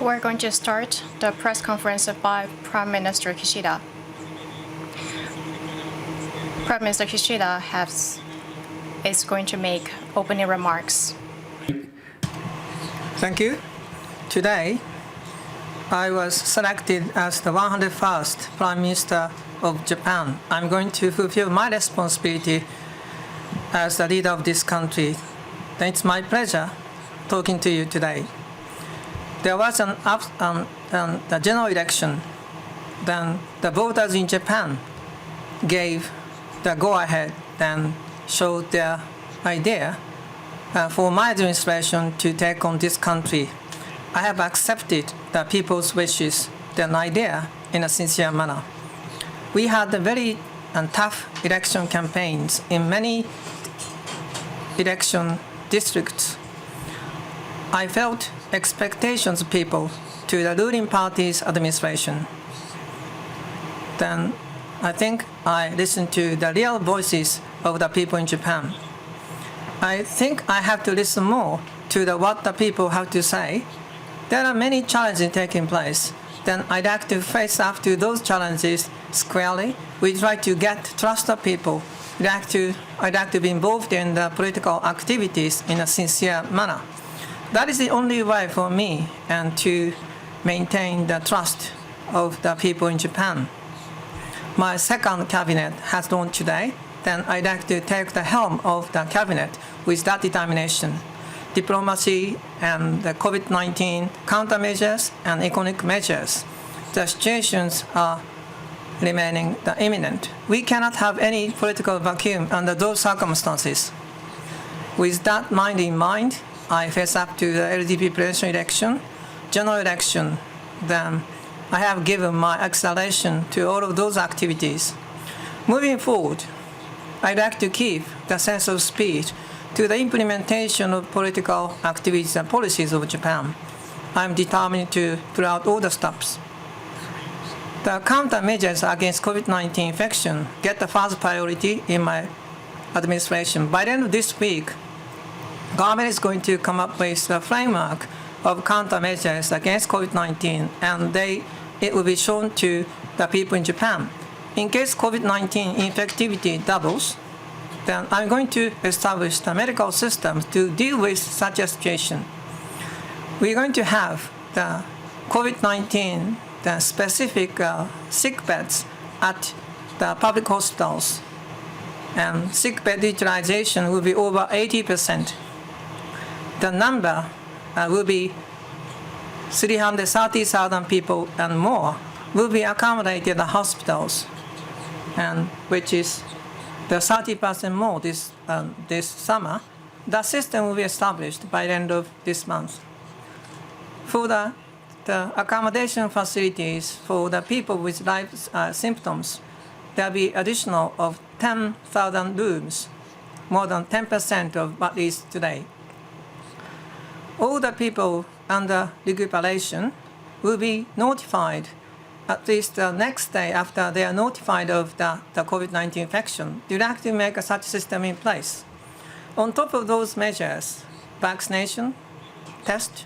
We're going to start the press conference by Prime Minister Kishida. Prime Minister Kishida is going to make opening remarks. Thank you. Today, I was selected as the 101st Prime Minister of Japan. I'm going to fulfill my responsibility as the leader of this country. It's my pleasure talking to you today. There was a general election. Then the voters in Japan gave the go-ahead and showed their idea for my administration to take on this country. I have accepted the people's wishes, their idea, in a sincere manner. We had a very tough election campaigns in many election districts. I felt expectations of people to the ruling party's administration. Then I think I listened to the real voices of the people in Japan. I think I have to listen more to what the people have to say. There are many challenges taking place. Then I'd like to face up to those challenges squarely. We try to get trust of people. I'd like to be involved in the political activities in a sincere manner. That is the only way for me and to maintain the trust of the people in Japan. My second cabinet has launched today. Then I'd like to take the helm of the cabinet with that determination. Diplomacy and the COVID-19 countermeasures and economic measures. The situations are remaining imminent. We cannot have any political vacuum under those circumstances. With that mind in mind, I face up to the LDP presidential election, general election. Then I have given my acceleration to all of those activities. Moving forward, I'd like to keep the sense of speed to the implementation of political activities and policies of Japan. I'm determined to pull out all the stops. The countermeasures against COVID-19 infection get the first priority in my administration. By the end of this week, government is going to come up with a framework of countermeasures against COVID-19, and it will be shown to the people in Japan. In case COVID-19 infectivity doubles, then I'm going to establish the medical systems to deal with such a situation. We're going to have the COVID-19, the specific sick beds at the public hospitals, and sick bed utilization will be over 80%. The number will be 330,000 people and more will be accommodated in the hospitals, and which is the 30% more this summer. The system will be established by the end of this month. For the accommodation facilities for the people with life symptoms, there will be additional of 10,000 rooms, more than 10% of what is today. All the people under recuperation will be notified at least the next day after they are notified of the COVID-19 infection. We'd like to make such system in place. On top of those measures, vaccination, test,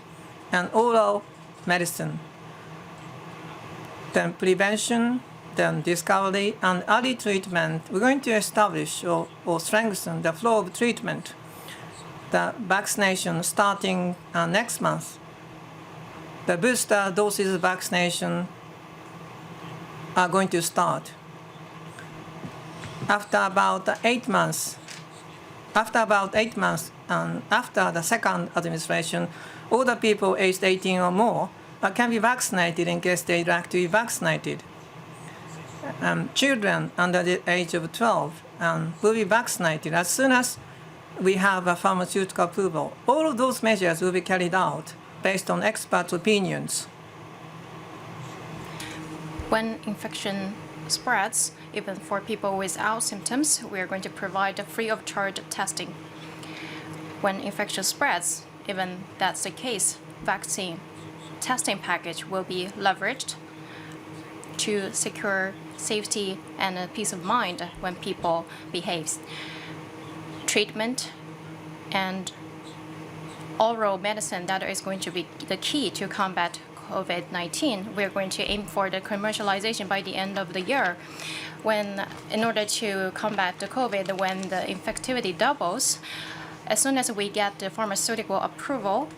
and oral medicine, then prevention, then discovery, and early treatment. We're going to establish or strengthen the flow of treatment. The vaccination starting next month. The booster doses of vaccination are going to start. After about 8 months, and after the second administration, all the people aged 18 or more can be vaccinated in case they'd like to be vaccinated. Children under the age of 12 will be vaccinated as soon as we have a pharmaceutical approval. All of those measures will be carried out based on experts' opinions. When infection spreads, even for people without symptoms, we are going to provide free of charge testing. When infection spreads, even that's the case, vaccine testing package will be leveraged to secure safety and peace of mind when people behave. Treatment and oral medicine, that is going to be the key to combat COVID-19. We're going to aim for the commercialization by the end of the year. In order to combat the COVID, when the infectivity doubles, as soon as we get the pharmaceutical approval,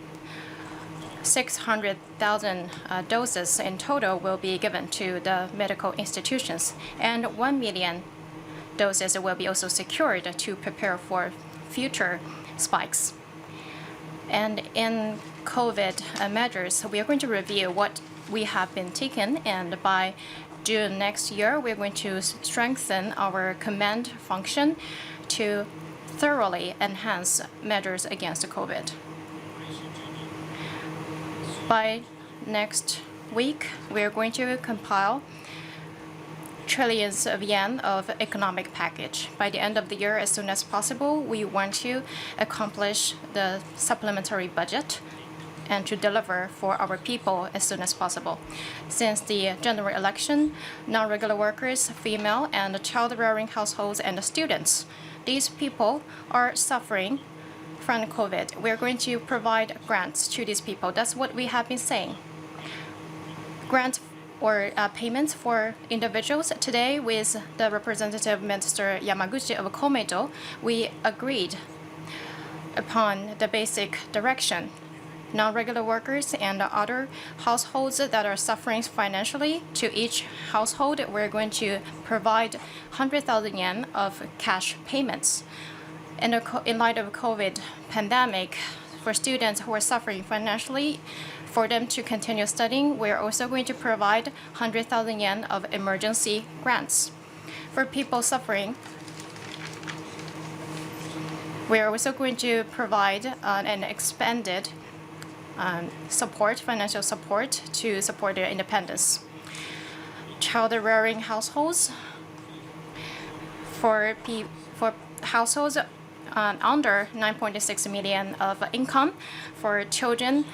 600,000 doses in total will be given to the medical institutions, and 1 million doses will be also secured to prepare for future spikes. And in COVID measures, we are going to review what we have been taken, and by June next year, we're going to strengthen our command function to thoroughly enhance measures against COVID. By next week, we are going to compile trillions of yen of economic package. By the end of the year, as soon as possible, we want to accomplish the supplementary budget and to deliver for our people as soon as possible. Since the general election, non-regular workers, female and child-rearing households, and students, these people are suffering from COVID. We're going to provide grants to these people. That's what we have been saying. Grants or payments for individuals. Today, with the representative Minister Yamaguchi of Komeito, we agreed upon the basic direction. Non-regular workers and other households that are suffering financially, to each household, we're going to provide 100,000 yen of cash payments. In light of COVID pandemic, for students who are suffering financially, for them to continue studying, we're also going to provide 100,000 yen of emergency grants. For people suffering, we're also going to provide an expanded financial support to support their independence. Child-rearing households, for households under 9.6 million of income, for children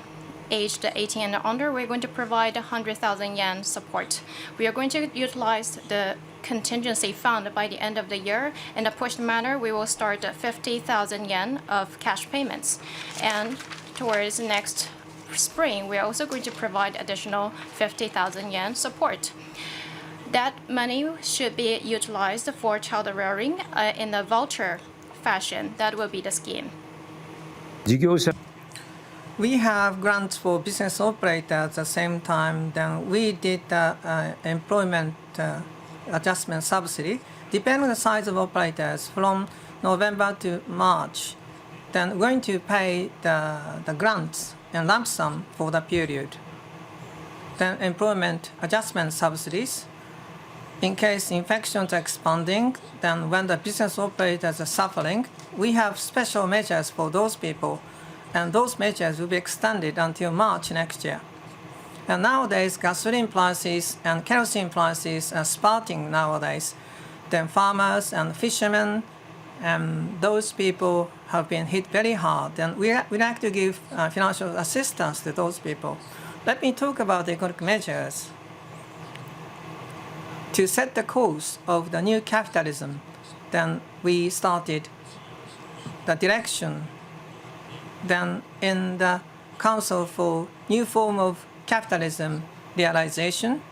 aged 18 and under, we're going to provide 100,000 yen support. We are going to utilize the contingency fund by the end of the year. In a pushed manner, we will start 50,000 yen of cash payments. And towards next spring, we are also going to provide additional 50,000 yen support. That money should be utilized for child rearing in a voucher fashion. That will be the scheme. We have grants for business operators at the same time. Then we did the employment adjustment subsidy, depending on the size of operators, from November to March. Then we're going to pay the grants in lump sum for the period. Then employment adjustment subsidies. In case infections are expanding, then when the business operators are suffering, we have special measures for those people, and those measures will be extended until March next year. And nowadays, gasoline prices and kerosene prices are spotting nowadays. Then farmers and fishermen, those people have been hit very hard, and we like to give financial assistance to those people. Let me talk about the economic measures. To set the course of the new capitalism, then we started the direction. Then in the Council for New Form of Capitalism Realization,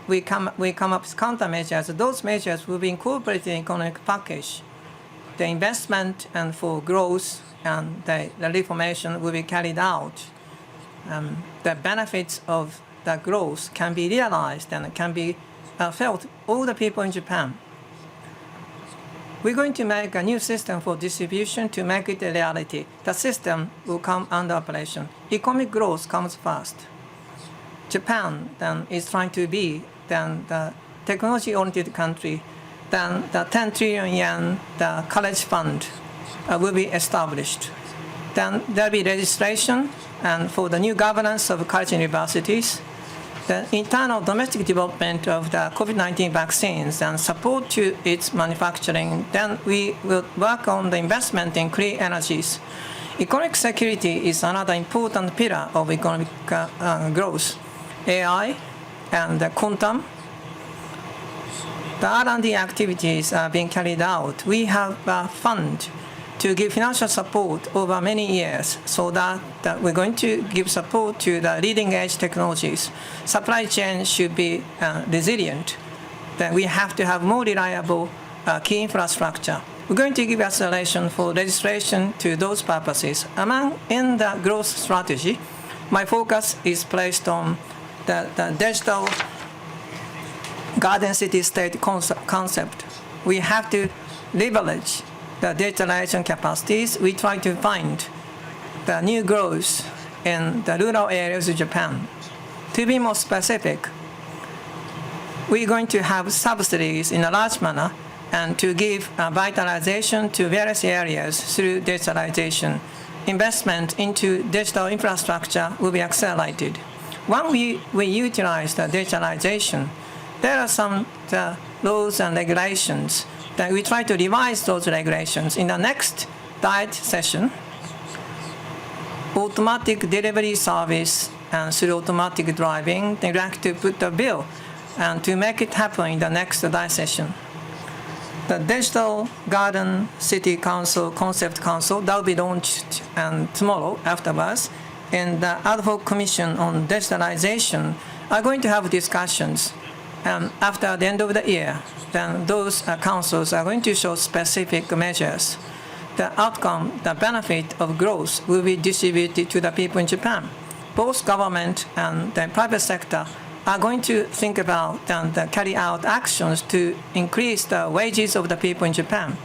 we come up with countermeasures. Those measures will be incorporated in economic package. The investment and for growth and the reformation will be carried out. The benefits of the growth can be realized and can be felt all the people in Japan. We're going to make a new system for distribution to make it a reality. The system will come under operation. Economic growth comes first. Japan then is trying to be then the technology-oriented country. Then the 10 trillion yen, the college fund will be established. Then there'll be registration and for the new governance of college and universities. The internal domestic development of the COVID-19 vaccines and support to its manufacturing. Then we will work on the investment in clean energies. Economic security is another important pillar of economic growth. AI and the quantum. The R&D activities are being carried out. We have a fund to give financial support over many years so that we're going to give support to the leading edge technologies. Supply chain should be resilient. Then we have to have more reliable key infrastructure. We're going to give acceleration for registration to those purposes. In the growth strategy, my focus is placed on the digital garden city state concept. We have to leverage the digitalization capacities. We try to find the new growth in the rural areas of Japan. To be more specific, we're going to have subsidies in a large manner and to give vitalization to various areas through digitalization. Investment into digital infrastructure will be accelerated. When we utilize the digitalization, there are some laws and regulations that we try to revise those regulations. In the next diet session, automatic delivery service and through automatic driving, they'd like to put a bill and to make it happen in the next diet session. The Digital Garden City Council, Concept Council, that will be launched tomorrow afterwards. And the ad hoc commission on digitalization are going to have discussions after the end of the year. Then those councils are going to show specific measures. The outcome, the benefit of growth will be distributed to the people in Japan. Both government and the private sector are going to think about and carry out actions to increase the wages of the people in Japan.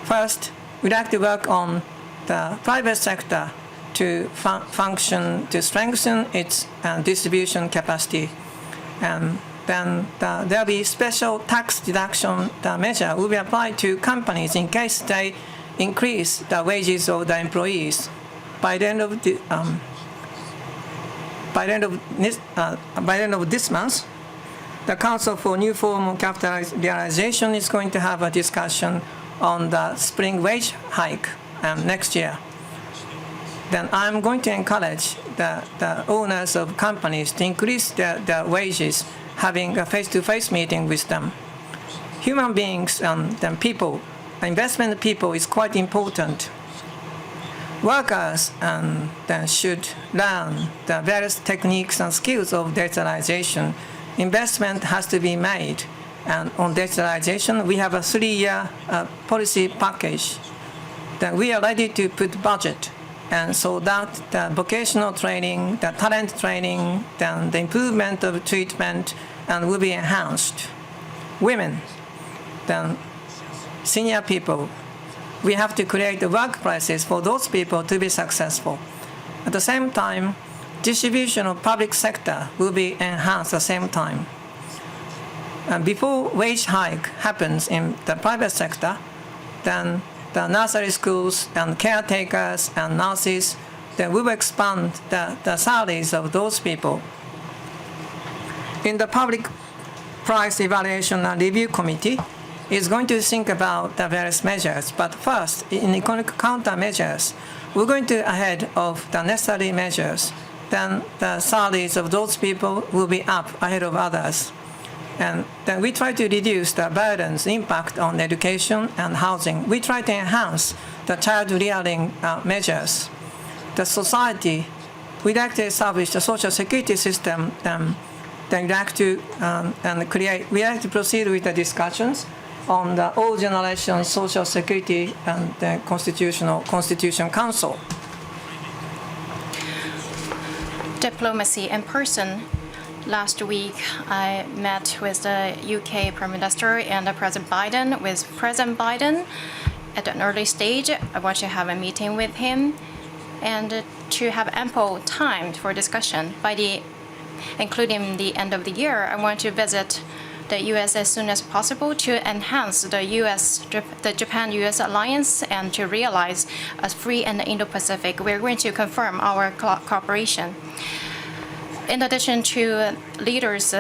First, we'd like to work on the private sector to function, to strengthen its distribution capacity. And then there'll be special tax deduction measure will be applied to companies in case they increase the wages of the employees. By the end of this month, the Council for New Form of Capitalization is going to have a discussion on the spring wage hike next year. Then I'm going to encourage the owners of companies to increase their wages, having a face-to-face meeting with them. Human beings and people, investment people is quite important. Workers then should learn the various techniques and skills of digitalization. Investment has to be made. And on digitalization, we have a 3-year policy package. Then we are ready to put budget. And so that the vocational training, the talent training, then the improvement of treatment will be enhanced. Women, then senior people, we have to create the workplaces for those people to be successful. At the same time, distribution of public sector will be enhanced at the same time. And before wage hike happens in the private sector, then the nursery schools and caretakers and nurses, then we will expand the salaries of those people. In the Public Price Evaluation and Review Committee, is going to think about the various measures. But first, in economic countermeasures, we're going to ahead of the necessary measures. Then the salaries of those people will be up ahead of others. And then we try to reduce the burden's impact on education and housing. We try to enhance the child rearing measures. The society, we'd like to establish the social security system. Then we'd like to we like to proceed with the discussions on the all generation social security and the Constitution Council. Diplomacy in person. Last week, I met with the UK Prime Minister and President Biden. With President Biden, at an early stage, I want to have a meeting with him and to have ample time for discussion. Including the end of the year, I want to visit the U.S. as soon as possible to enhance the Japan-U.S. alliance and to realize a free and Indo-Pacific. We're going to confirm our cooperation. In addition to leaders'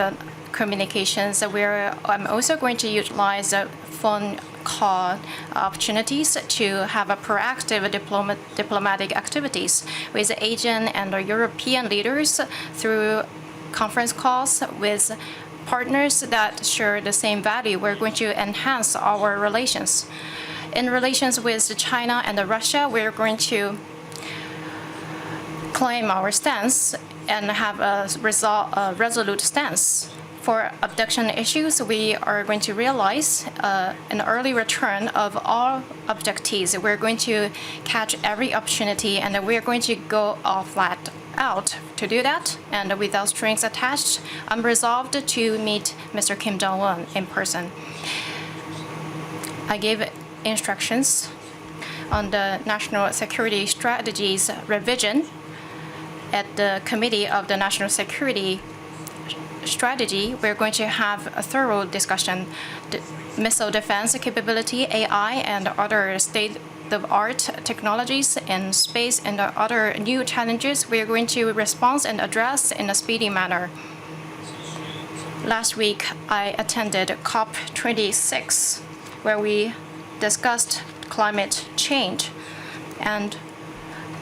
communications, I'm also going to utilize phone call opportunities to have a proactive diplomatic activities with Asian and European leaders through conference calls with partners that share the same value. We're going to enhance our relations. In relations with China and Russia, we're going to claim our stance and have a resolute stance. For abduction issues, we are going to realize an early return of all abductees. We're going to catch every opportunity, and we're going to go all flat out to do that. And without strings attached, I'm resolved to meet Mr. Kim Jong-un in person. I gave instructions on the national security strategies revision at the Committee of the National Security Strategy. We're going to have a thorough discussion. The missile defense capability, AI, and other state-of-art technologies in space and other new challenges we're going to respond and address in a speedy manner. Last week, I attended COP26, where we discussed climate change and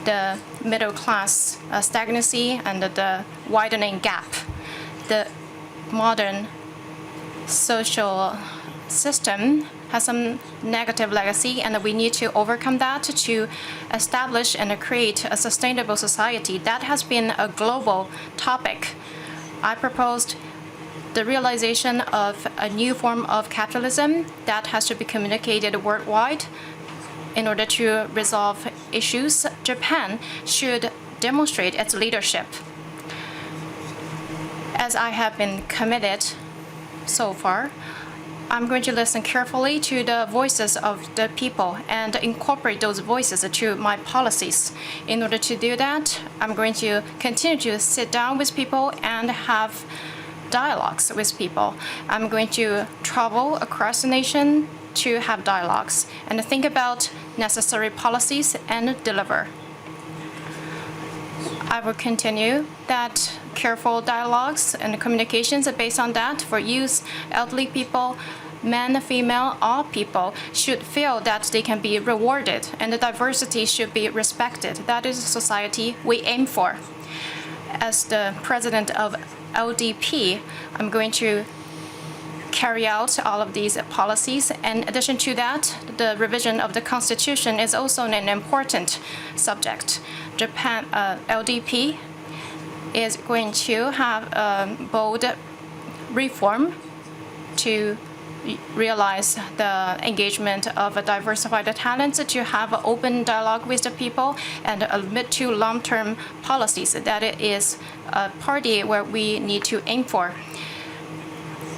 the middle class stagnancy and the widening gap. The modern social system has some negative legacy, and we need to overcome that to establish and create a sustainable society. That has been a global topic. I proposed the realization of a new form of capitalism that has to be communicated worldwide. In order to resolve issues, Japan should demonstrate its leadership. As I have been committed so far, I'm going to listen carefully to the voices of the people and incorporate those voices to my policies. In order to do that, I'm going to continue to sit down with people and have dialogues with people. I'm going to travel across the nation to have dialogues and think about necessary policies and deliver. I will continue that careful dialogues and communications based on that for youth, elderly people, men, female, all people should feel that they can be rewarded and the diversity should be respected. That is the society we aim for. As the president of LDP, I'm going to carry out all of these policies. In addition to that, the revision of the Constitution is also an important subject. Japan LDP is going to have a bold reform to realize the engagement of diversified talents, to have an open dialogue with the people, and a mid to long-term policies. That is a party where we need to aim for.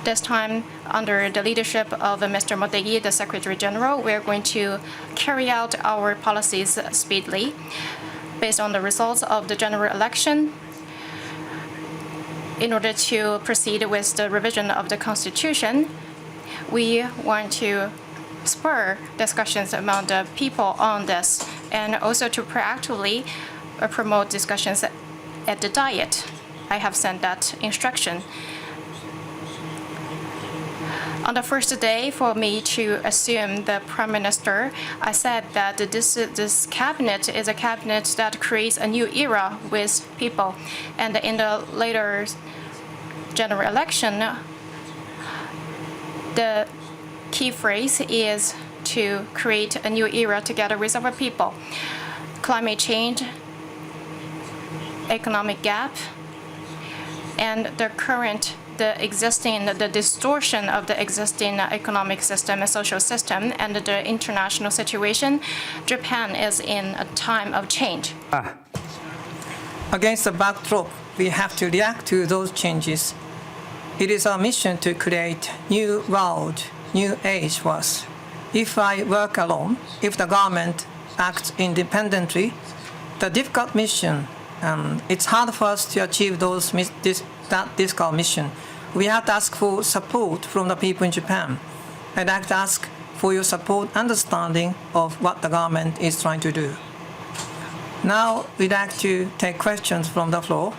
This time, under the leadership of Mr. Motegi, the Secretary General, we're going to carry out our policies speedily. Based on the results of the general election, in order to proceed with the revision of the Constitution, we want to spur discussions among the people on this, and also to proactively promote discussions at the Diet. I have sent that instruction. On the first day for me to assume the Prime Minister, I said that this cabinet is a cabinet that creates a new era with people. And in the later general election, the key phrase is to create a new era together with our people. Climate change, economic gap, and the distortion of the existing economic system and social system and the international situation, Japan is in a time of change. Against the backdrop, we have to react to those changes. It is our mission to create new world, new age for us. If I work alone, if the government acts independently, the difficult mission, it's hard for us to achieve that difficult mission. We have to ask for support from the people in Japan. I'd like to ask for your support, understanding of what the government is trying to do. Now, we'd like to take questions from the floor.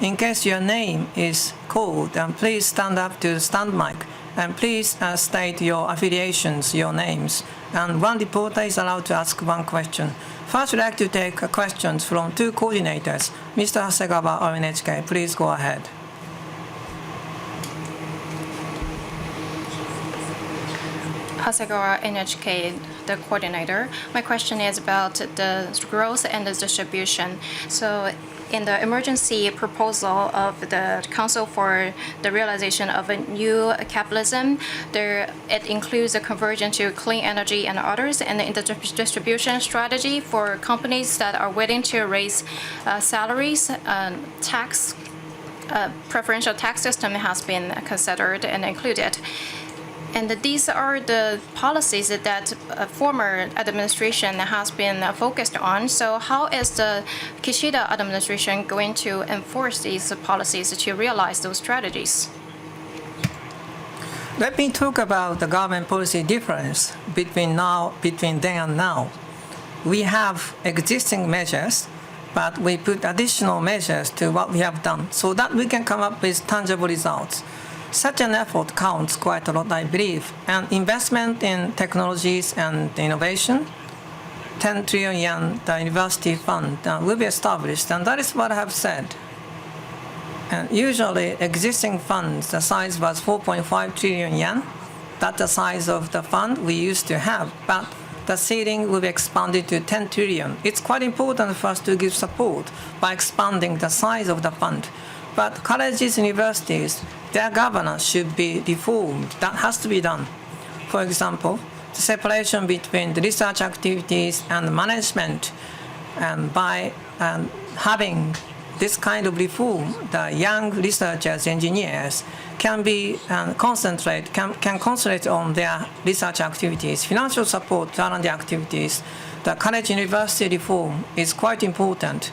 In case your name is called, please stand up to the stand mic, and please state your affiliations, your names. And one reporter is allowed to ask one question. First, we'd like to take questions from two coordinators. Mr. Hasegawa of NHK, please go ahead. Hasegawa, NHK, the coordinator. My question is about the growth and the distribution. So, in the emergency proposal of the Council for the Realization of a New Capitalism, it includes a conversion to clean energy and others, and in the distribution strategy for companies that are willing to raise salaries, preferential tax system has been considered and included. And these are the policies that former administration has been focused on. So how is the Kishida administration going to enforce these policies to realize those strategies? Let me talk about the government policy difference between then and now. We have existing measures, but we put additional measures to what we have done so that we can come up with tangible results. Such an effort counts quite a lot, I believe. And investment in technologies and innovation, 10 trillion yen, the university fund will be established, and that is what I have said. And usually, existing funds, the size was 4.5 trillion yen. That's the size of the fund we used to have, but the ceiling will be expanded to 10 trillion. It's quite important for us to give support by expanding the size of the fund. But colleges, universities, their governance should be reformed. That has to be done. For example, the separation between the research activities and management, and by having this kind of reform, the young researchers, engineers can concentrate on their research activities. Financial support to R&D activities, the college university reform is quite important.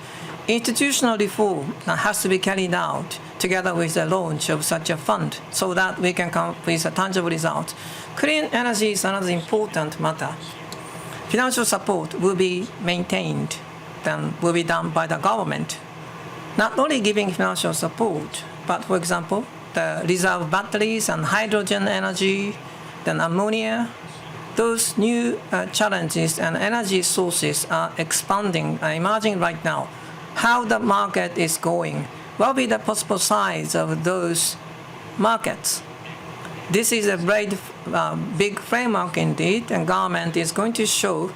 Institutional reform has to be carried out together with the launch of such a fund so that we can come up with a tangible result. Clean energy is another important matter. Financial support will be maintained, then will be done by the government. Not only giving financial support, but for example, the reserve batteries and hydrogen energy, then ammonia, those new challenges and energy sources are expanding, emerging right now. How the market is going, what will be the possible size of those markets. This is a very big framework indeed, and government is going to show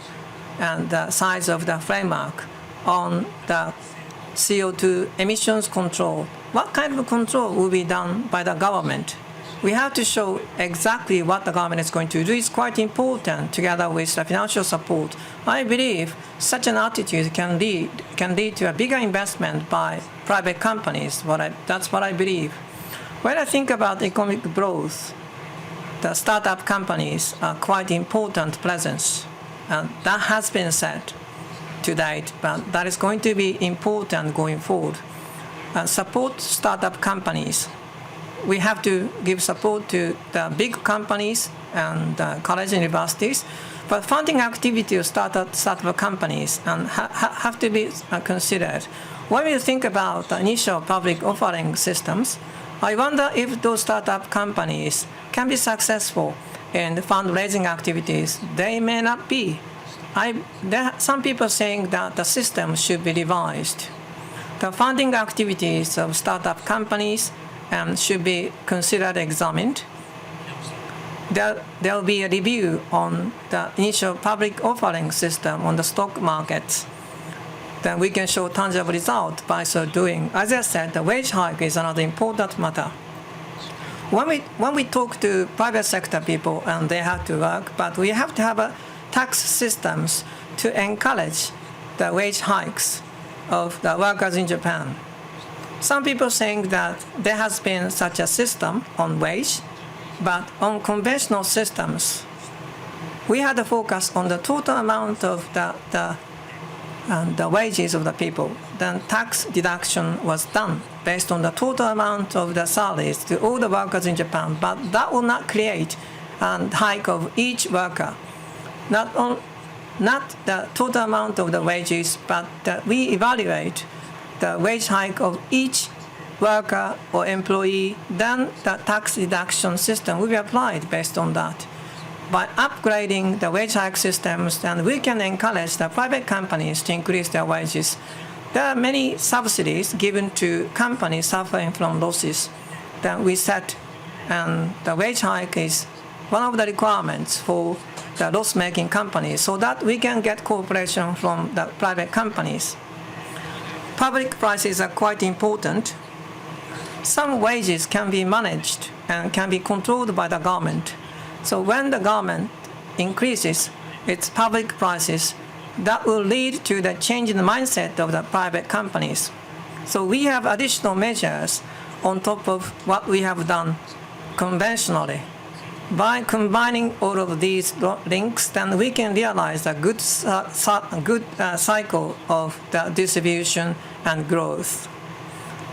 the size of the framework on the CO2 emissions control. What kind of control will be done by the government? We have to show exactly what the government is going to do. It's quite important together with the financial support. I believe such an attitude can lead to a bigger investment by private companies. That's what I believe. When I think about economic growth, the startup companies are quite important presence. And that has been said to date, but that is going to be important going forward. Support startup companies. We have to give support to the big companies and college universities, but funding activity of startup companies have to be considered. When we think about the initial public offering systems, I wonder if those startup companies can be successful in the fundraising activities. They may not be. There are some people saying that the system should be revised. The funding activities of startup companies should be considered, examined. There will be a review on the initial public offering system on the stock markets. Then we can show tangible results by so doing. As I said, the wage hike is another important matter. When we talk to private sector people, and they have to work, but we have to have tax systems to encourage the wage hikes of the workers in Japan. Some people saying that there has been such a system on wage, but on conventional systems, we had to focus on the total amount of the wages of the people. Then tax deduction was done based on the total amount of the salaries to all the workers in Japan, but that will not create a hike of each worker. Not the total amount of the wages, but that we evaluate the wage hike of each worker or employee, then the tax deduction system will be applied based on that. By upgrading the wage hike systems, then we can encourage the private companies to increase their wages. There are many subsidies given to companies suffering from losses. Then we set, and the wage hike is one of the requirements for the loss-making companies so that we can get cooperation from the private companies. Public prices are quite important. Some wages can be managed and can be controlled by the government. So when the government increases its public prices, that will lead to the change in the mindset of the private companies. So we have additional measures on top of what we have done conventionally. By combining all of these links, then we can realize a good cycle of the distribution and growth.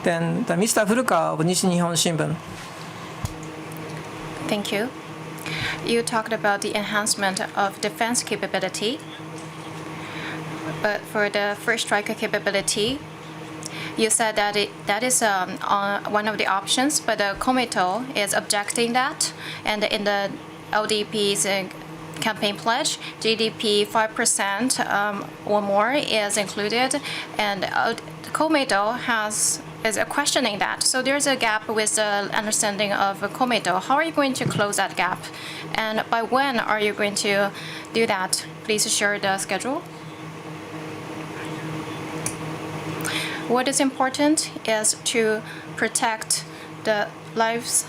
Then Mr. Furukawa of Nishi Nihon Shimbun. Thank you. You talked about the enhancement of defense capability. But for the first strike capability, you said that that is one of the options, but the Komeito is objecting that. And in the LDP's campaign pledge, GDP 5% or more is included, and Komeito is questioning that. So there's a gap with the understanding of Komeito. How are you going to close that gap? And by when are you going to do that? Please share the schedule. What is important is to protect the lives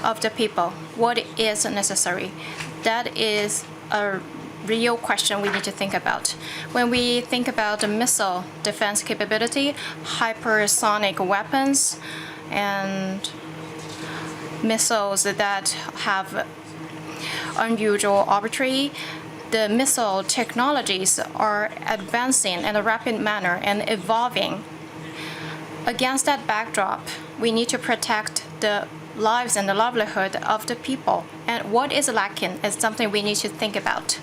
of the people. What is necessary? That is a real question we need to think about. When we think about the missile defense capability, hypersonic weapons, and missiles that have unusual arbitrary, the missile technologies are advancing in a rapid manner and evolving. Against that backdrop, we need to protect the lives and the livelihood of the people. And what is lacking is something we need to think about.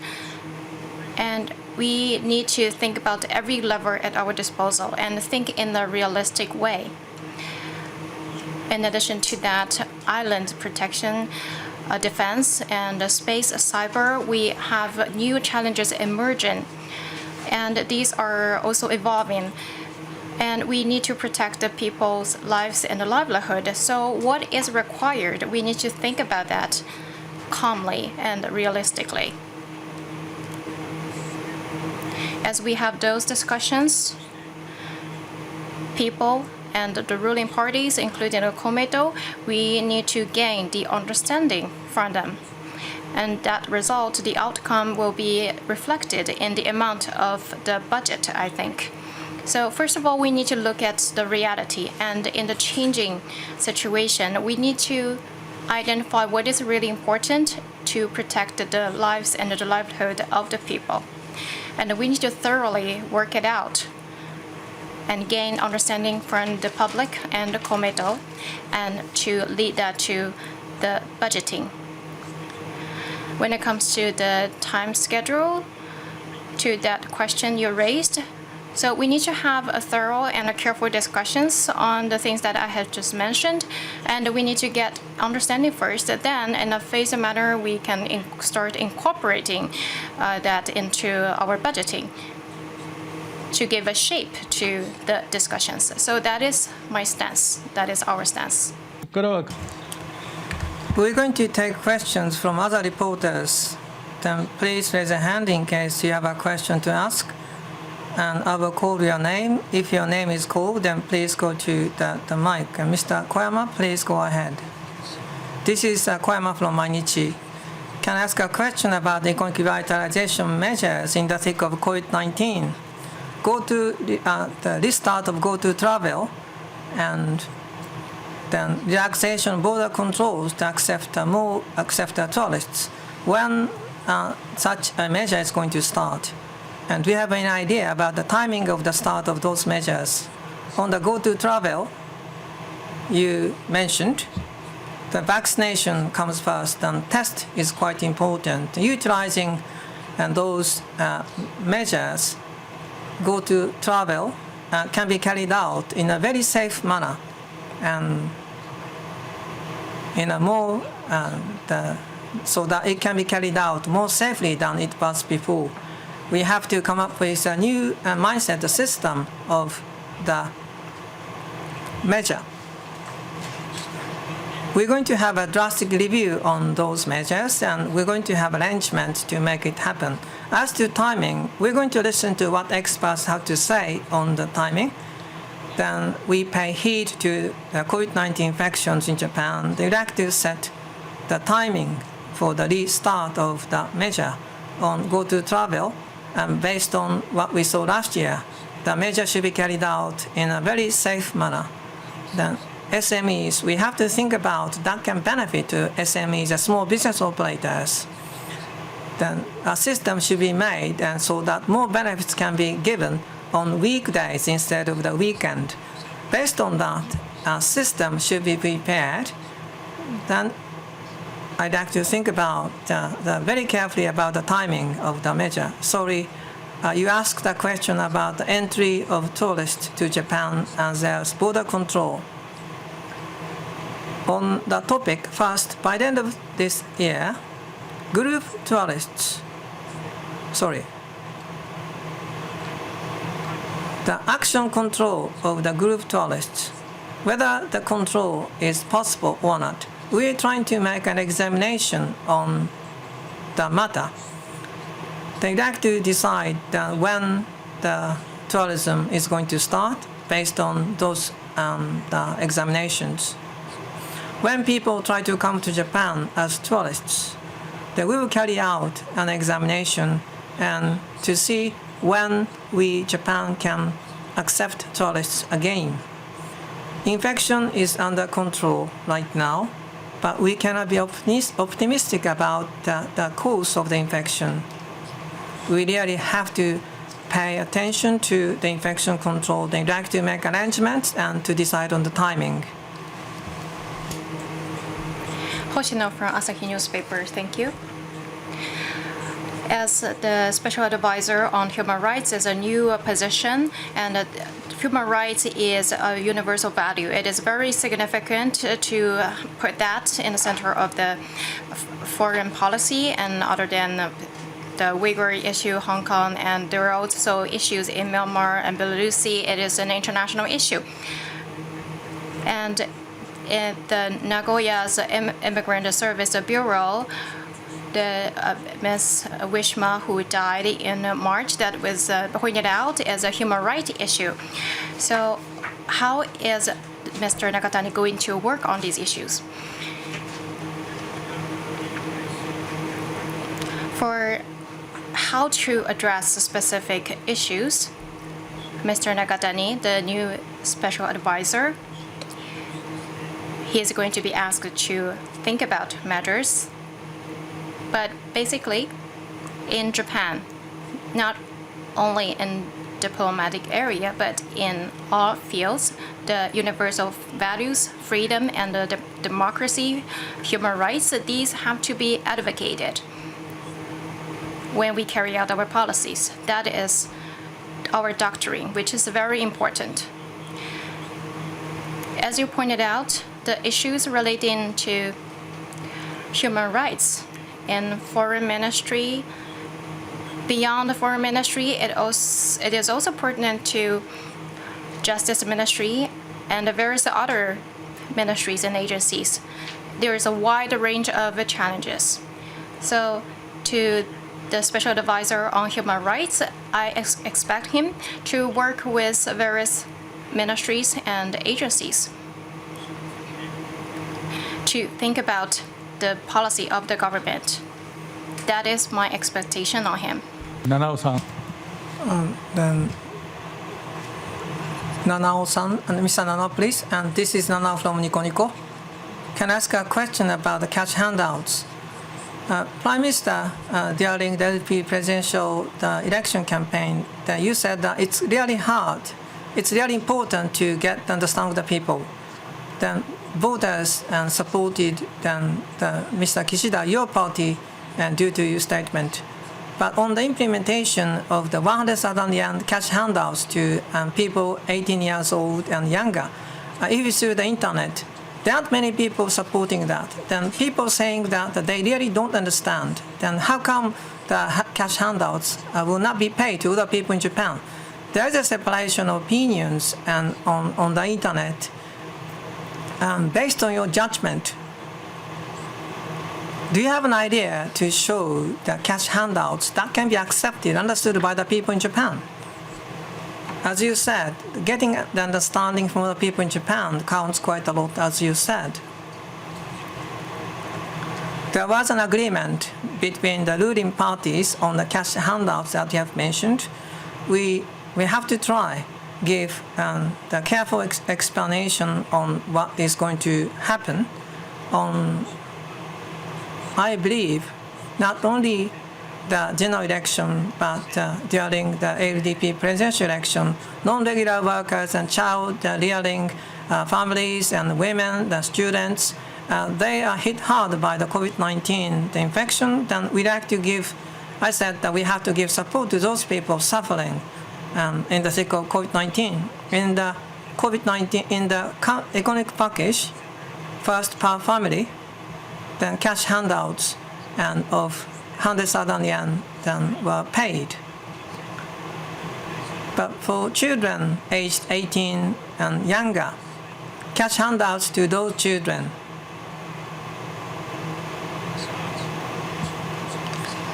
And we need to think about every lever at our disposal and think in a realistic way. In addition to that, island protection, defense, and space cyber, we have new challenges emerging. And these are also evolving. And we need to protect the people's lives and livelihood. So what is required? We need to think about that calmly and realistically. As we have those discussions, people and the ruling parties, including the Komeito, we need to gain the understanding from them. And that result, the outcome will be reflected in the amount of the budget, I think. So first of all, we need to look at the reality. And in the changing situation, we need to identify what is really important to protect the lives and the livelihood of the people. And we need to thoroughly work it out and gain understanding from the public and the Komeito, and to lead that to the budgeting. When it comes to the time schedule, to that question you raised, so we need to have a thorough and a careful discussions on the things that I have just mentioned, and we need to get understanding first. Then, in a phased manner, we can start incorporating that into our budgeting to give a shape to the discussions. So that is my stance. That is our stance. We're going to take questions from other reporters. Then please raise a hand in case you have a question to ask. And I will call your name. If your name is called, then please go to the mic. And Mr. Koyama, please go ahead. This is Koyama from Mainichi. Can I ask a question about the economic revitalization measures in the thick of COVID-19? The restart of go-to travel, and then relaxation border controls to accept tourists. When such a measure is going to start? And we have an idea about the timing of the start of those measures. On the go-to travel, you mentioned the vaccination comes first, and test is quite important. Utilizing those measures, go-to travel can be carried out in a very safe manner and in a more so that it can be carried out more safely than it was before. We have to come up with a new mindset system of the measure. We're going to have a drastic review on those measures, and we're going to have arrangements to make it happen. As to timing, we're going to listen to what experts have to say on the timing. Then we pay heed to the COVID-19 infections in Japan. They'd like to set the timing for the restart of the measure on go-to travel, and based on what we saw last year, the measure should be carried out in a very safe manner. Then SMEs, we have to think about that can benefit to SMEs, the small business operators. Then a system should be made, and so that more benefits can be given on weekdays instead of the weekend. Based on that, a system should be prepared. Then I'd like to think about very carefully about the timing of the measure. Sorry, you asked a question about the entry of tourists to Japan and their border control. On the topic, first, by the end of this year, group tourists, the action control of the group tourists, whether the control is possible or not, we're trying to make an examination on the matter. They'd like to decide when the tourism is going to start based on those the examinations. When people try to come to Japan as tourists, they will carry out an examination and to see when Japan can accept tourists again. Infection is under control right now, but we cannot be optimistic about the course of the infection. We really have to pay attention to the infection control. They'd like to make arrangements and to decide on the timing. Hoshino from Asahi Newspaper, thank you. As the Special Advisor on Human Rights is a new position, and human rights is a universal value. It is very significant to put that in the center of the foreign policy, and other than the Uyghur issue, Hong Kong, and there are also issues in Myanmar and Belarus. It is an international issue. And in the Nagoya's Immigrant Service Bureau, the Ms. Wishma, who died in March, that was pointed out as a human rights issue. So how is Mr. Nakatani going to work on these issues? For how to address specific issues, Mr. Nakatani, the new special advisor, he is going to be asked to think about measures. But basically, in Japan, not only in diplomatic area, but in all fields, the universal values, freedom, and the democracy, human rights, these have to be advocated when we carry out our policies. That is our doctrine, which is very important. As you pointed out, the issues relating to human rights in foreign ministry, beyond the foreign ministry, it is also pertinent to justice ministry and the various other ministries and agencies. There is a wide range of challenges. So to the Special Advisor on Human Rights, I expect him to work with various ministries and agencies to think about the policy of the government. That is my expectation on him. Nanao-san. Then Nanao-san, and Mr. Nanao, please. And this is Nanao from Nico Nico. Can I ask a question about the cash handouts? Prime Minister, during the LP presidential election campaign, you said that it's really hard. It's really important to get the understanding of the people. Then voters supported Mr. Kishida, your party, due to your statement. But on the implementation of the 100,000 yen cash handouts to people 18 years old and younger, if it's through the internet, there aren't many people supporting that. Then people saying that they really don't understand. Then how come the cash handouts will not be paid to other people in Japan? There is a separation of opinions on the internet. Based on your judgment, Do you have an idea to show the cash handouts that can be accepted, understood by the people in Japan? As you said, getting the understanding from the people in Japan counts quite a lot, as you said. There was an agreement between the ruling parties on the cash handouts that you have mentioned. We have to try give the careful explanation on what is going to happen on, I believe, not only the general election, but during the LDP presidential election, non-regular workers and child rearing families and women, the students, they are hit hard by the COVID-19 the infection. Then we like to give, I said that we have to give support to those people suffering in the sick of COVID-19. In the COVID-19, in the economic package, first per family, then cash handouts and of 100,000 yen then were paid. But for children aged 18 and younger, cash handouts to those children.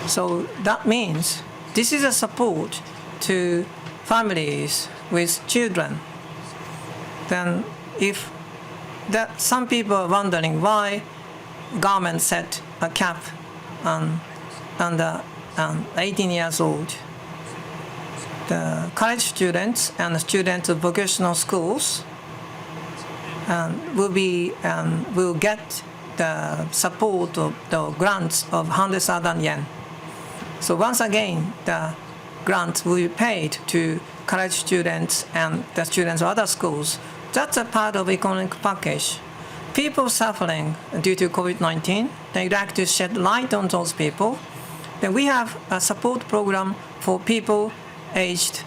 So that means this is a support to families with children. Then if that some people are wondering why government set a cap under 18 years old. The college students and the students of vocational schools will get the support of the grants of 100,000 yen. So once again, the grants will be paid to college students and the students of other schools. That's a part of economic package. People suffering due to COVID-19, they like to shed light on those people. Then we have a support program for people aged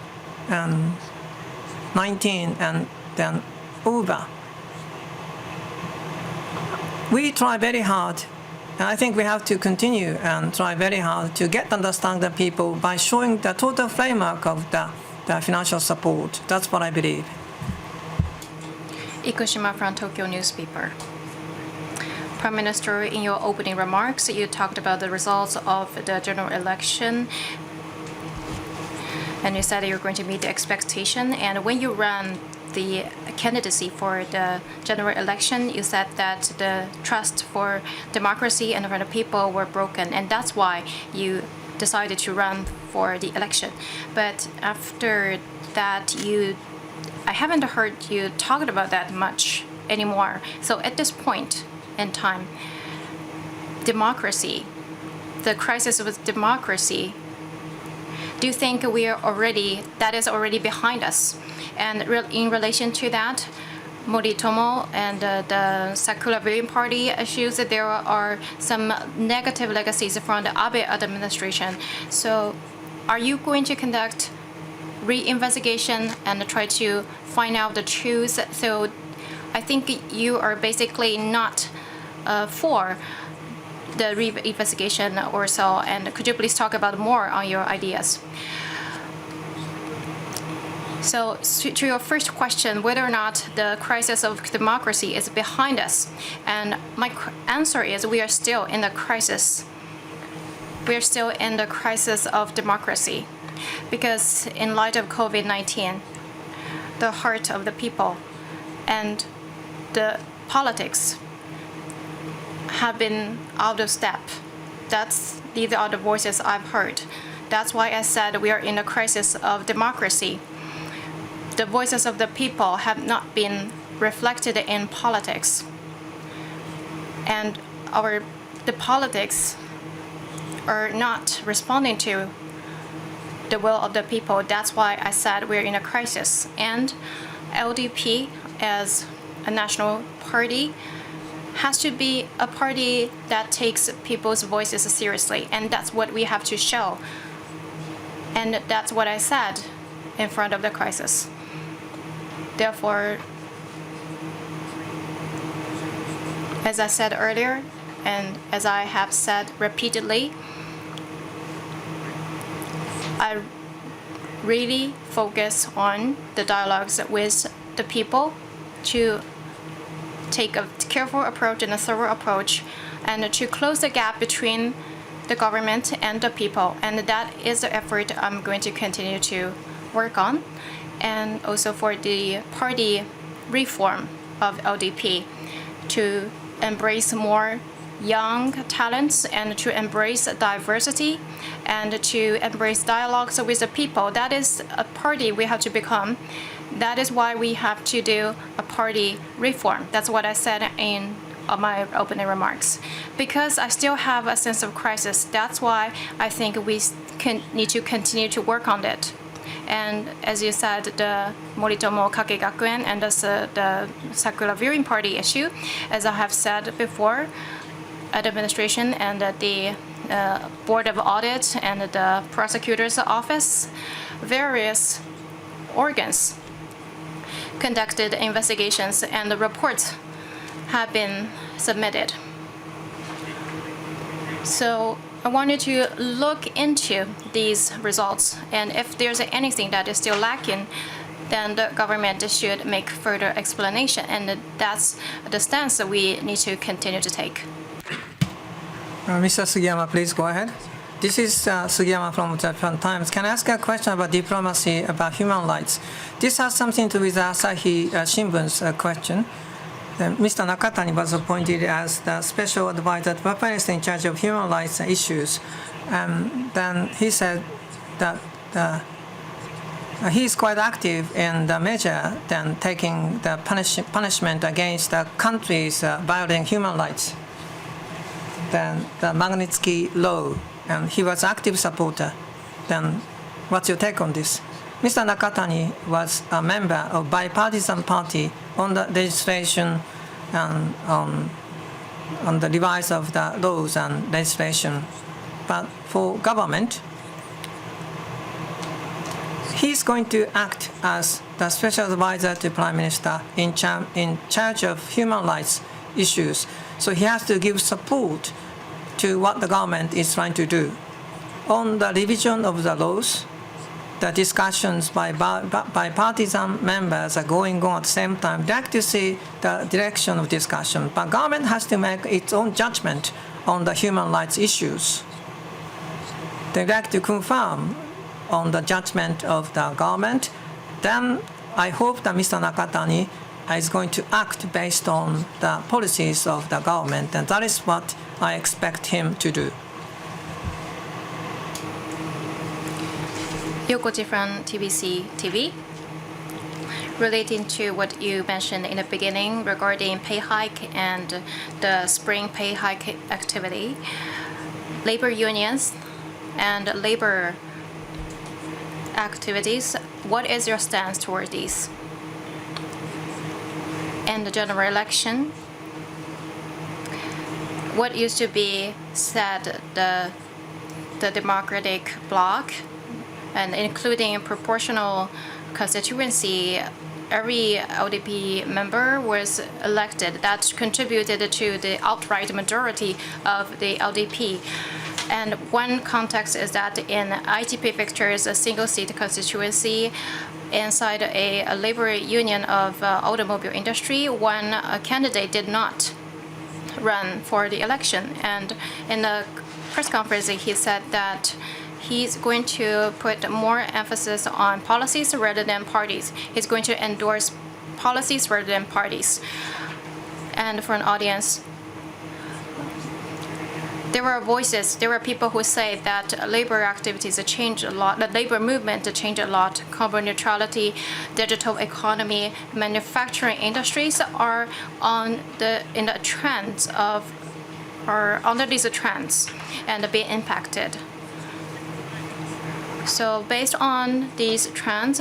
19 and then over. We try very hard, and I think we have to continue and try very hard to get understand the people by showing the total framework of the financial support. That's what I believe. Ikushima from Tokyo newspaper. Prime Minister, in your opening remarks, you talked about the results of the general election, and you said you're going to meet the expectation. And when you ran the candidacy for the general election, you said that the trust for democracy and for the people were broken, and that's why you decided to run for the election. But after that, I haven't heard you talk about that much anymore. So at this point in time, democracy, the crisis with democracy, do you think that is already behind us? And in relation to that, Moritomo and the Sakura Viewing Party issues that there are some negative legacies from the Abe administration. So are you going to conduct re-investigation and try to find out the truth? So I think you are basically not for the re-investigation or so. And could you please talk about more on your ideas? So to your first question, whether or not the crisis of democracy is behind us, and my answer is we are still in the crisis. We are still in the crisis of democracy, because in light of COVID-19, the heart of the people and the politics have been out of step. These are the voices I've heard. That's why I said we are in a crisis of democracy. The voices of the people have not been reflected in politics, and the politics are not responding to the will of the people. That's why I said we're in a crisis. And LDP, as a national party, has to be a party that takes people's voices seriously, and that's what we have to show. And that's what I said in front of the crisis. Therefore, as I said earlier, and as I have said repeatedly, I really focus on the dialogues with the people to take a careful approach and a thorough approach and to close the gap between the government and the people. And that is the effort I'm going to continue to work on. And also for the party reform of LDP, to embrace more young talents and to embrace diversity and to embrace dialogues with the people. That is a party we have to become. That is why we have to do a party reform. That's what I said in my opening remarks. Because I still have a sense of crisis, that's why I think we need to continue to work on it. And as you said, the Moritomo Kakegakuen and the Sakura Viewing Party issue, as I have said before, administration and the Board of Audit and the Prosecutor's Office, various organs conducted investigations and the reports have been submitted. So I wanted to look into these results, and if there's anything that is still lacking, then the government should make further explanation, and that's the stance that we need to continue to take. Mr. Sugiyama, please go ahead. This is Sugiyama from Japan Times. Can I ask a question about diplomacy, about human rights? This has something to do with Asahi Shimbun's question. Mr. Nakatani was appointed as the special advisor to Prime Minister in charge of human rights issues. Then he said that he is quite active in the measure than taking the punishment against the countries violating human rights. Then the Magnitsky Law, and he was active supporter. Then what's your take on this? Mr. Nakatani was a member of bipartisan party on the legislation and on the revise of the laws and legislation. But for government, he's going to act as the special advisor to Prime Minister in charge of human rights issues. So he has to give support to what the government is trying to do. On the revision of the laws, the discussions by partisan members are going on at the same time. They like to see the direction of discussion, but government has to make its own judgment on the human rights issues. They like to confirm on the judgment of the government. Then I hope that Mr. Nakatani is going to act based on the policies of the government, and that is what I expect him to do. Yokoji from TBC TV. Relating to what you mentioned in the beginning regarding pay hike and the spring pay hike activity, labor unions and labor activities, what is your stance toward these? In the general election, what used to be said, the Democratic Bloc, and including proportional constituency, every LDP member was elected. That contributed to the outright majority of the LDP. And one context is that in IT Prefecture's a single-seat constituency, inside a labor union of automobile industry, one candidate did not run for the election. And in the press conference, he said that he's going to put more emphasis on policies rather than parties. He's going to endorse policies rather than parties. And for an audience, there were voices, there were people who say that labor activities have changed a lot, the labor movement has changed a lot. Carbon neutrality, digital economy, manufacturing industries are under these trends and being impacted. So based on these trends,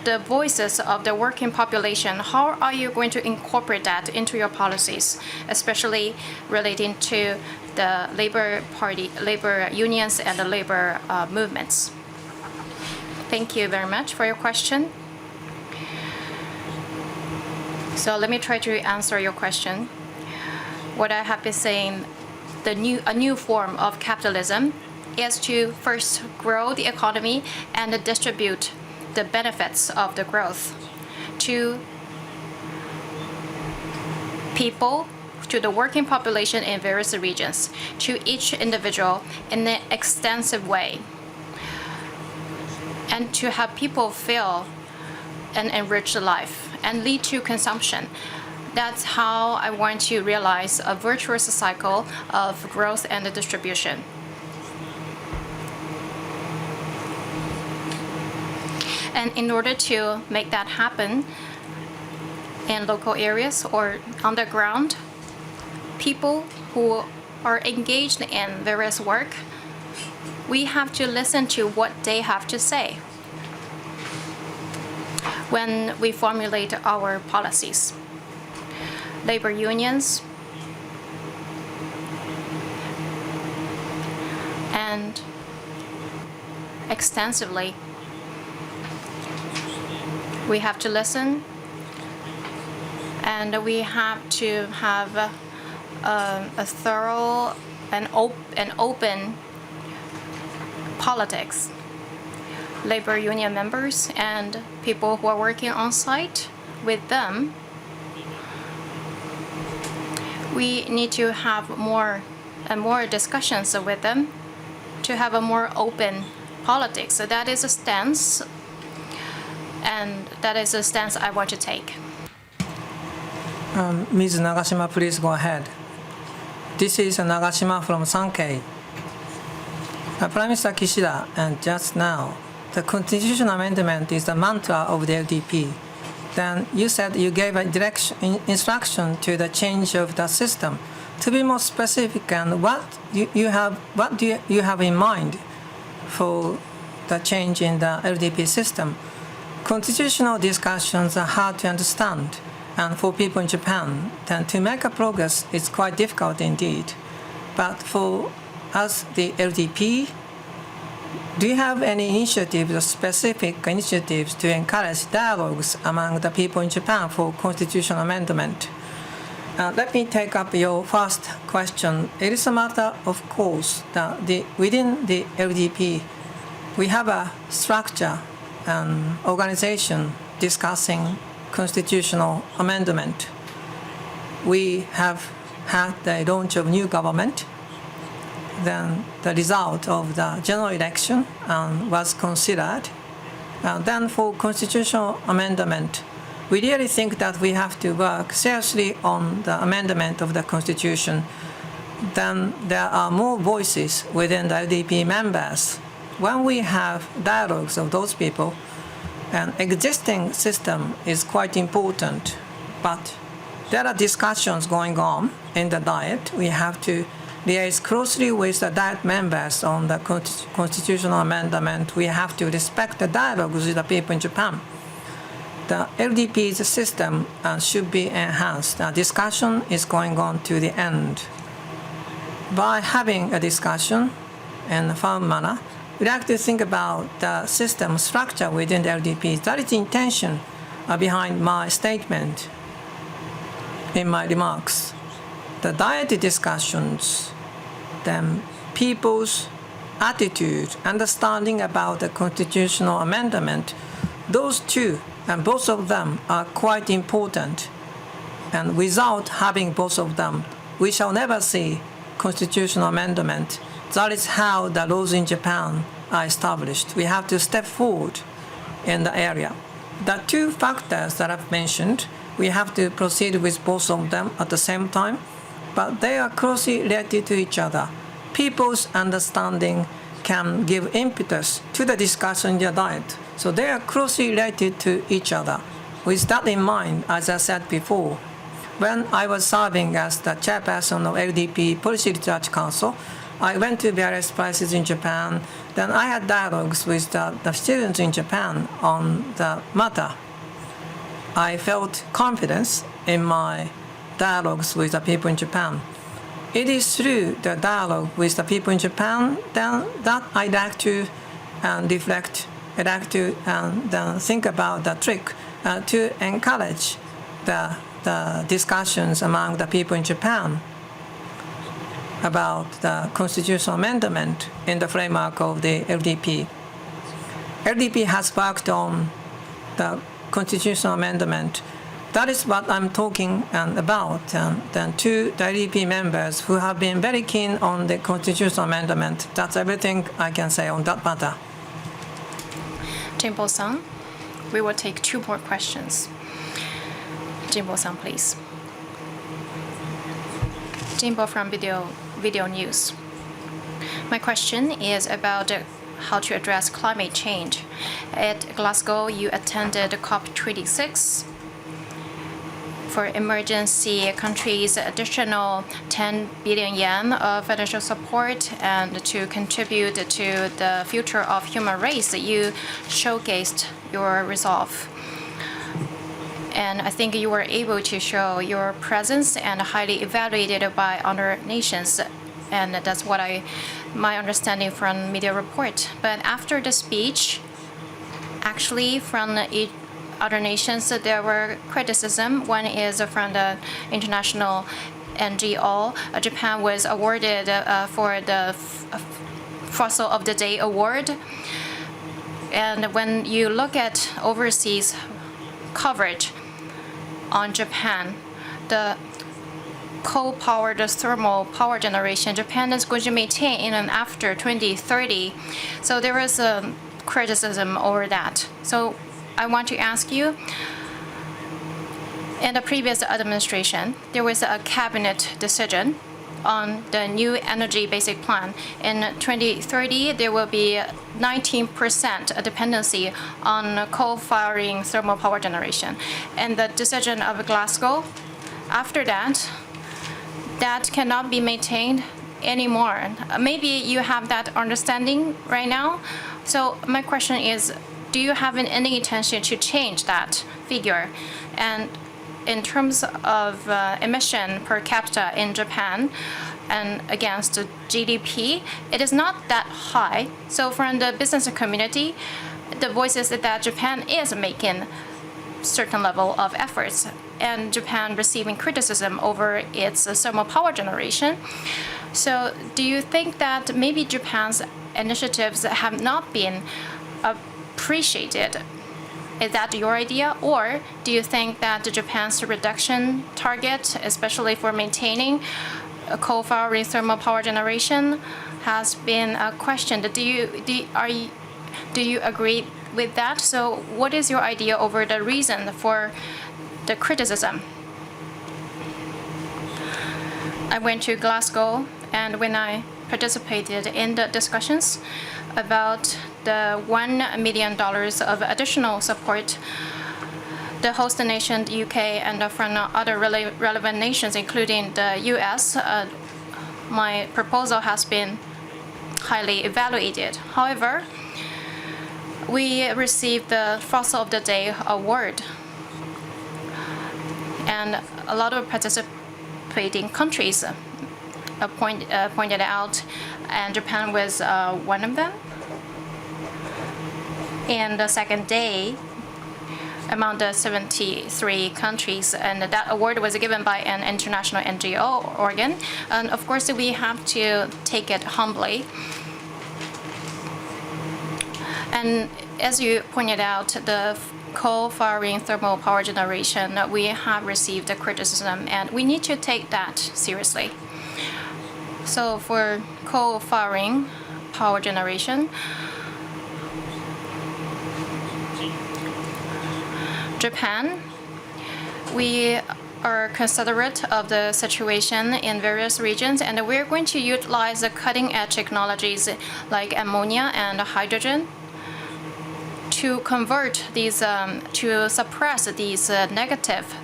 the voices of the working population, how are you going to incorporate that into your policies, especially relating to the labor unions and the labor movements? Thank you very much for your question. So let me try to answer your question. What I have been saying, a new form of capitalism is to first grow the economy and distribute the benefits of the growth to people to the working population in various regions, to each individual in an extensive way, and to have people feel an enriched life and lead to consumption. That's how I want to realize a virtuous cycle of growth and distribution. And in order to make that happen in local areas or on the ground, people who are engaged in various work, we have to listen to what they have to say when we formulate our policies. Labor unions and extensively, we have to listen, and we have to have a thorough and open politics. Labor union members and people who are working on site with them, we need to have more and more discussions with them to have a more open politics. So that is a stance, and that is a stance I want to take. Ms. Nagashima, please go ahead. This is Nagashima from Sankei. Prime Minister Kishida, and just now, the constitutional amendment is the mantra of the LDP. Then you said you gave a instruction to the change of the system. To be more specific, and what do you have in mind for the change in the LDP system? Constitutional discussions are hard to understand, and for people in Japan, then to make a progress is quite difficult indeed. But for us, the LDP, do you have any initiatives or specific initiatives to encourage dialogues among the people in Japan for constitutional amendment? Let me take up your first question. It is a matter, of course, that within the LDP, we have a structure and organization discussing constitutional amendment. We have had the launch of new government. Then the result of the general election was considered. Then for constitutional amendment, we really think that we have to work seriously on the amendment of the constitution. Then there are more voices within the LDP members. When we have dialogues of those people, an existing system is quite important, but there are discussions going on in the Diet. We have to liaise closely with the Diet members on the constitutional amendment. We have to respect the dialogue with the people in Japan. The LDP's system should be enhanced. The discussion is going on to the end. By having a discussion in a firm manner, we like to think about the system structure within the LDP. That is the intention behind my statement in my remarks. The Diet discussions, then people's attitude, understanding about the constitutional amendment, those two, and both of them are quite important. And without having both of them, we shall never see constitutional amendment. That is how the laws in Japan are established. We have to step forward in the area. The two factors that I've mentioned, we have to proceed with both of them at the same time, but they are closely related to each other. People's understanding can give impetus to the discussion in the Diet. So they are closely related to each other. With that in mind, as I said before, when I was serving as the chairperson of LDP Policy Research Council, I went to various places in Japan. Then I had dialogues with the students in Japan on the matter. I felt confidence in my dialogues with the people in Japan. It is through the dialogue with the people in Japan then that I like to reflect, I like to then think about the trick to encourage the discussions among the people in Japan about the constitutional amendment in the framework of the LDP. LDP has worked on the constitutional amendment That is what I'm talking about. Then to the LDP members who have been very keen on the constitutional amendment, that's everything I can say on that matter. Jimbo-san, we will take 2 more questions. Jimbo-san, please. Jimbo from Video News. My question is about how to address climate change. At Glasgow, you attended COP26. For emergency countries, additional 10 billion yen of financial support, and to contribute to the future of human race, you showcased your resolve. And I think you were able to show your presence and highly evaluated by other nations. And that's what my understanding from media report. But after the speech, actually from other nations, there were criticism. One is from the international NGO. Japan was awarded for the Fossil of the Day award. And when you look at overseas coverage on Japan, the coal-powered thermal power generation, Japan is going to maintain even after 2030. So there was a criticism over that. So I want to ask you, in the previous administration, there was a cabinet decision on the new energy basic plan. In 2030, there will be 19% dependency on coal-firing thermal power generation. And the decision of Glasgow, after that, that cannot be maintained anymore. Maybe you have that understanding right now. So my question is, do you have any intention to change that figure? And in terms of emission per capita in Japan and against the GDP, it is not that high. So from the business community, the voice is that Japan is making certain level of efforts, and Japan receiving criticism over its thermal power generation. So do you think that maybe Japan's initiatives have not been appreciated? Is that your idea? Or do you think that Japan's reduction target, especially for maintaining coal-firing thermal power generation, has been questioned? Do you agree with that? So what is your idea over the reason for the criticism? I went to Glasgow, and when I participated in the discussions about the $1 million of additional support, the host nation, the UK, and from other relevant nations, including the US, my proposal has been highly evaluated. However, we received the Fossil of the Day award, and a lot of participating countries pointed out, and Japan was one of them. And the second day, among the 73 countries, and that award was given by an international NGO organ. And of course, we have to take it humbly. And as you pointed out, the coal-firing thermal power generation, we have received criticism, and we need to take that seriously. So for coal-firing power generation, Japan, we are considerate of the situation in various regions, and we're going to utilize the cutting-edge technologies like ammonia and hydrogen to convert these, to suppress these negative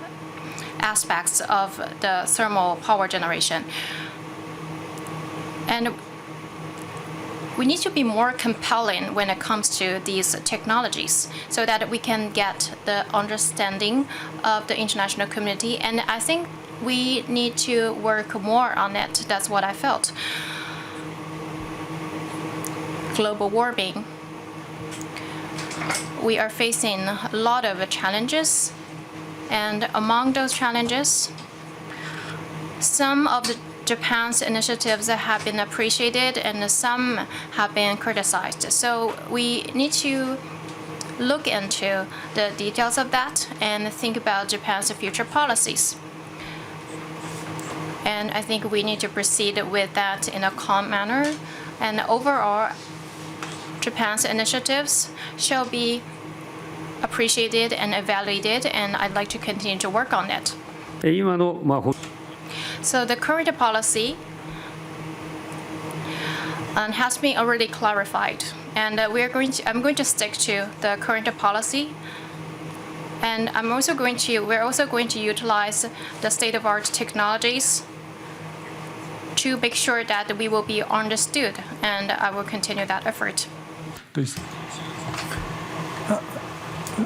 aspects of the thermal power generation. And we need to be more compelling when it comes to these technologies so that we can get the understanding of the international community. And I think we need to work more on it. That's what I felt. Global warming. We are facing a lot of challenges. And among those challenges, some of Japan's initiatives have been appreciated and some have been criticized. So we need to look into the details of that and think about Japan's future policies. And I think we need to proceed with that in a calm manner. And overall, Japan's initiatives shall be appreciated and evaluated, and I'd like to continue to work on it. So the current policy has been already clarified, and I'm going to stick to the current policy. And we're also going to utilize the state-of-art technologies to make sure that we will be understood, and I will continue that effort. Please.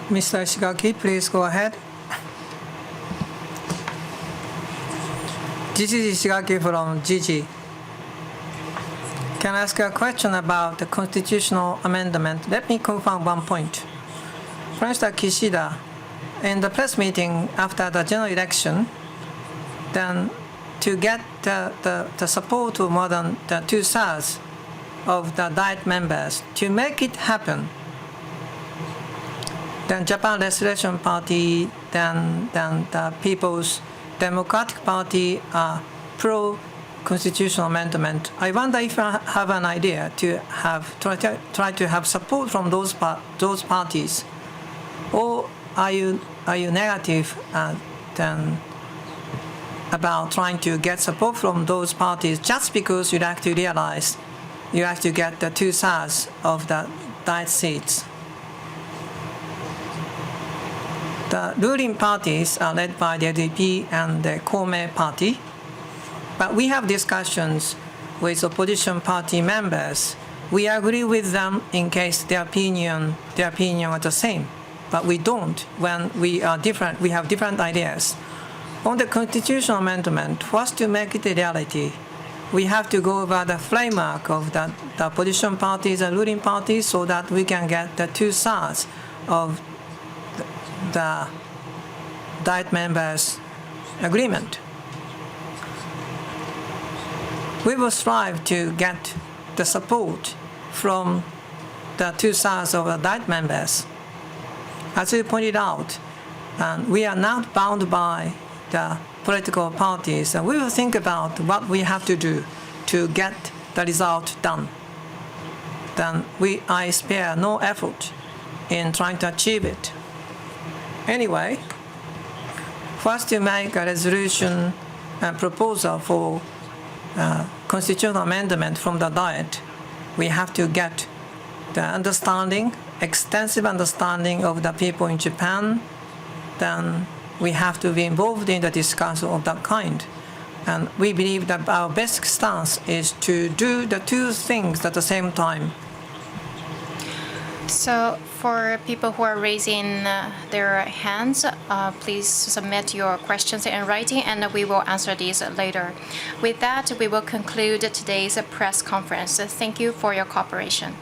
Mr. Ishigaki, please go ahead. This is Ishigaki from GG. Can I ask a question about the constitutional amendment? Let me confirm one point. Minister Kishida, in the press meeting after the general election, then to get the support of more than the 2/3 of the Diet members, to make it happen, then Japan Restoration Party, then the People's Democratic Party are pro-constitutional amendment. I wonder if I have an idea to try to have support from those parties, or are you negative then about trying to get support from those parties just because you'd like to realize you have to get the 2/3 of the Diet seats? The ruling parties are led by the LDP and the Kome party, but we have discussions with opposition party members. We agree with them in case their opinion are the same, but we don't when we are different. We have different ideas. On the constitutional amendment, for us to make it a reality, we have to go over the framework of the opposition parties and ruling parties so that we can get the 2/3 of the Diet members' agreement. We will strive to get the support from the 2/3 of the Diet members. As you pointed out, we are not bound by the political parties, and we will think about what we have to do to get the result done. Then I spare no effort in trying to achieve it. Anyway, for us to make a resolution and proposal for constitutional amendment from the Diet, we have to get the understanding, extensive understanding of the people in Japan. Then we have to be involved in the discussion of that kind. And we believe that our best stance is to do the two things at the same time. So for people who are raising their hands, please submit your questions in writing, and we will answer these later. With that, we will conclude today's press conference. Thank you for your cooperation.